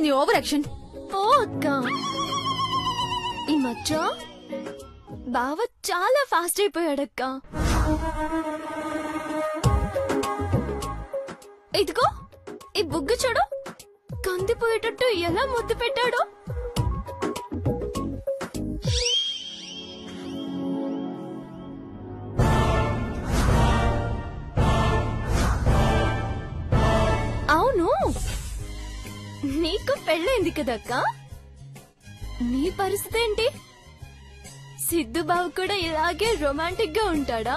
నీ over action? ఓ అక్క, ఈ మధ్య బావ చాలా ఫాస్ట్ అయిపోయాడక్క. ఇదిగో ఈ బుగ్గు చూడు, కందిపోయేటట్టు ఎలా ముద్దు పెట్టాడు. అవును, నీకు పెళ్ళైంది కదక్క, నీ పరిస్థితి ఏంటి? సిద్ధు బావ కూడా ఇలాగే రొమాంటిక్ గా ఉంటాడా?